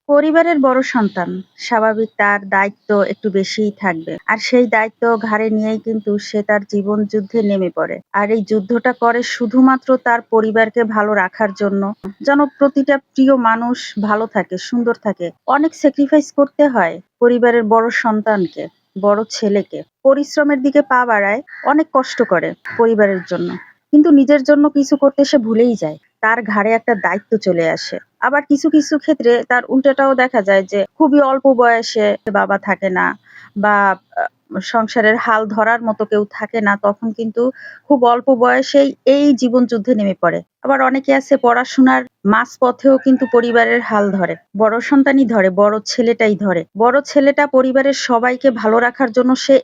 পরিবারের বড় সন্তান স্বাভাবিক তার দায়িত্ব একটু বেশিই থাকবে। আর সেই দায়িত্ব ঘাড়ে নিয়েই কিন্তু সে তার জীবন যুদ্ধে নেমে পড়ে। আর এই যুদ্ধটা করে শুধুমাত্র তার পরিবারকে ভালো রাখার জন্য। যেন প্রতিটা প্রিয় মানুষ ভালো থাকে, সুন্দর থাকে। অনেক স্যাক্রিফাইস করতে হয় পরিবারের বড় সন্তানকে, বড় ছেলেকে। পরিশ্রমের দিকে পা বাড়ায়, অনেক কষ্ট করে পরিবারের জন্য। কিন্তু নিজের জন্য কিছু করতে সে ভুলেই যায়। তার ঘাড়ে একটা দায়িত্ব চলে আসে। আবার কিছু, কিছু ক্ষেত্রে তার উল্টাটাও দেখা যায় যে খুবই অল্প বয়সে বাবা থাকে না বা আ সংসারের হাল ধরার মতো কেউ থাকে না। তখন কিন্তু খুব অল্প বয়সেই এই জীবন যুদ্ধে নেমে পড়ে। আবার অনেকে আছে পড়াশোনার মাঝপথেও কিন্তু পরিবারের হাল ধরে। বড় সন্তানই ধরে, বড় ছেলেটাই ধরে। বড় ছেলেটা পরিবারের সবাইকে ভালো রাখার জন্য সে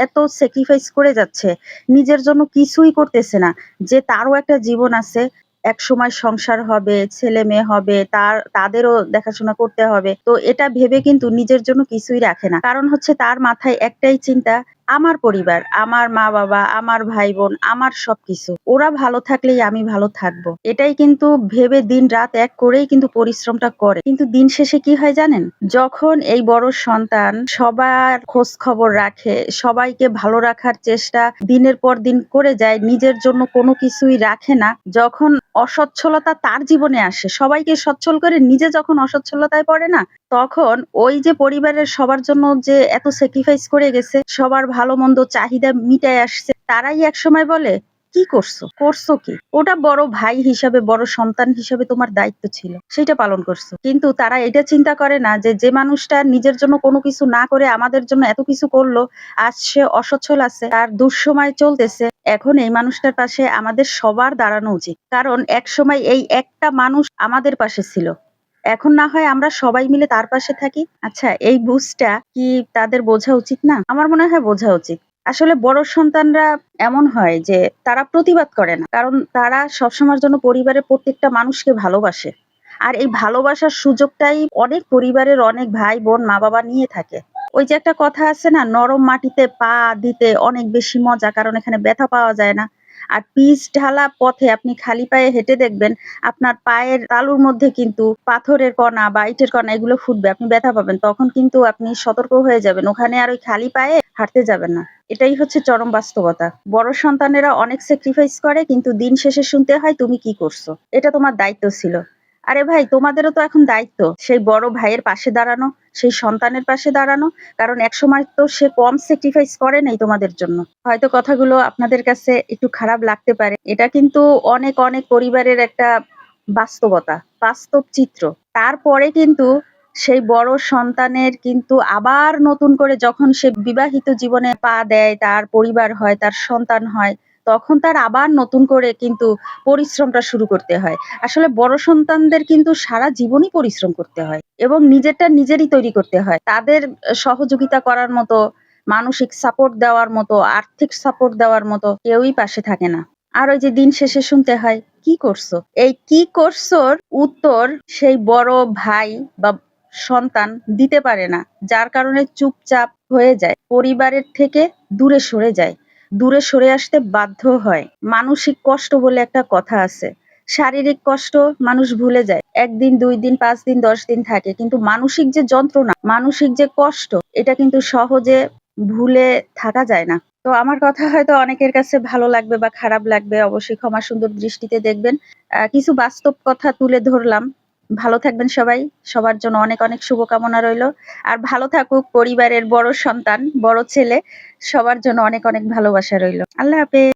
এত স্যাক্রিফাইস করে যাচ্ছে। নিজের জন্য কিছুই করতেছে না। যে তারও একটা জীবন আছে। একসময় সংসার হবে, ছেলে-মেয়ে হবে, তাদেরও দেখাশোনা করতে হবে। তো এটা ভেবে কিন্তু নিজের জন্য কিছুই রাখে না। কারণ হচ্ছে তার মাথায় একটাই চিন্তা, আমার পরিবার, আমার মা-বাবা, আমার ভাই-বোন, আমার সবকিছু। ওরা ভালো থাকলেই আমি ভালো থাকবো। এটাই কিন্তু ভেবে দিন-রাত এক করেই কিন্তু পরিশ্রমটা করে। কিন্তু দিন শেষে কি হয় জানেন? যখন এই বড় সন্তান সবার খোঁজ খবর রাখে, সবাইকে ভালো রাখার চেষ্টা দিনের পর দিন করে যায়, নিজের জন্য কোনো কিছুই রাখে না। যখন অসচ্ছলতা তার জীবনে আসে, সবাইকে সচ্ছল করে নিজে যখন অসচ্ছলতায় পড়ে না, তখন ওই যে পরিবারের সবার জন্য যে এত স্যাক্রিফাইস করে গেছে, সবার ভালো-মন্দ চাহিদা মিটায় আসছে, তারাই একসময় বলে, "কি করছো? করছো কি? ওটা বড় ভাই হিসাবে, বড় সন্তান হিসাবে তোমার দায়িত্ব ছিল। সেইটা পালন করছো।" কিন্তু তারা এটা চিন্তা করে না যে মানুষটা নিজের জন্য কোনো কিছু না করে আমাদের জন্য এত কিছু করলো, আজ সে অসচ্ছল আছে, তার দুঃসময় চলতেছে। এখন এই মানুষটার পাশে আমাদের সবার দাঁড়ানো উচিত। কারণ একসময় এই একটা মানুষ আমাদের পাশে ছিল। এখন না হয় আমরা সবাই মিলে তার পাশে থাকি। আচ্ছা, এই বুঝটা কি তাদের বোঝা উচিত না? আমার মনে হয় বোঝা উচিত। আসলে বড় সন্তানরা এমন হয় যে তারা প্রতিবাদ করে না। কারণ তারা সবসময়ের জন্য পরিবারের প্রত্যেকটা মানুষকে ভালোবাসে। আর এই ভালোবাসার সুযোগটাই অনেক পরিবারের অনেক ভাই-বোন, মা-বাবা নিয়ে থাকে। ওই যে একটা কথা আছে না, নরম মাটিতে পা দিতে অনেক বেশি মজা, কারণ এখানে ব্যথা পাওয়া যায় না। আর পিচ ঢালা পথে আপনি খালি পায়ে হেঁটে দেখবেন আপনার পায়ের তালুর মধ্যে কিন্তু পাথরের কণা বা ইটের কণা এগুলো ফুটবে, আপনি ব্যথা পাবেন। তখন কিন্তু আপনি সতর্ক হয়ে যাবেন। ওখানে আর ওই খালি পায়ে হাঁটতে যাবেন না। এটাই হচ্ছে চরম বাস্তবতা। বড় সন্তানেরা অনেক স্যাক্রিফাইস করে, কিন্তু দিন শেষে শুনতে হয়, "তুমি কি করছো? এটা তোমার দায়িত্ব ছিল।" আরে ভাই, তোমাদেরও তো এখন দায়িত্ব সেই বড় ভাইয়ের পাশে দাঁড়ানো, সেই সন্তানের পাশে দাঁড়ানো। কারণ একসময় তো সে কম স্যাক্রিফাইস করে নাই তোমাদের জন্য। হয়তো কথাগুলো আপনাদের কাছে একটু খারাপ লাগতে পারে। এটা কিন্তু অনেক পরিবারের একটা বাস্তবতা, বাস্তব চিত্র। তারপরে কিন্তু সেই বড় সন্তানের কিন্তু আবার নতুন করে যখন সে বিবাহিত জীবনে পা দেয়, তার পরিবার হয়, তার সন্তান হয়, তখন তার আবার নতুন করে কিন্তু পরিশ্রমটা শুরু করতে হয়। আসলে বড় সন্তানদের কিন্তু সারা জীবনই পরিশ্রম করতে হয় এবং নিজেরটা নিজেরই তৈরি করতে হয়। তাদের সহযোগিতা করার মতো, মানসিক সাপোর্ট দেওয়ার মতো, আর্থিক সাপোর্ট দেওয়ার মতো কেউই পাশে থাকে না। আর ওই যে দিন শেষে শুনতে হয়, "কি করছো?" এই "কি করছোর" উত্তর সেই বড় ভাই বা সন্তান দিতে পারে না। যার কারণে চুপচাপ হয়ে যায়। পরিবারের থেকে দূরে সরে যায়। দূরে সরে আসতে বাধ্য হয়। মানসিক কষ্ট বলে একটা কথা আছে। শারীরিক কষ্ট মানুষ ভুলে যায়। ১ দিন, ২ দিন, ৫ দিন, ১০ দিন থাকে। কিন্তু মানসিক যে যন্ত্রণা, মানসিক যে কষ্ট, এটা কিন্তু সহজে ভুলে থাকা যায় না। তো আমার কথা হয়তো অনেকের কাছে ভালো লাগবে বা খারাপ লাগবে। অবশ্যই ক্ষমা সুন্দর দৃষ্টিতে দেখবেন। কিছু বাস্তব কথা তুলে ধরলাম। ভালো থাকবেন সবাই। সবার জন্য অনেক শুভকামনা রইলো। আর ভালো থাকুক পরিবারের বড় সন্তান, বড় ছেলে। সবার জন্য অনেক ভালোবাসা রইলো। আল্লাহ হাফেজ।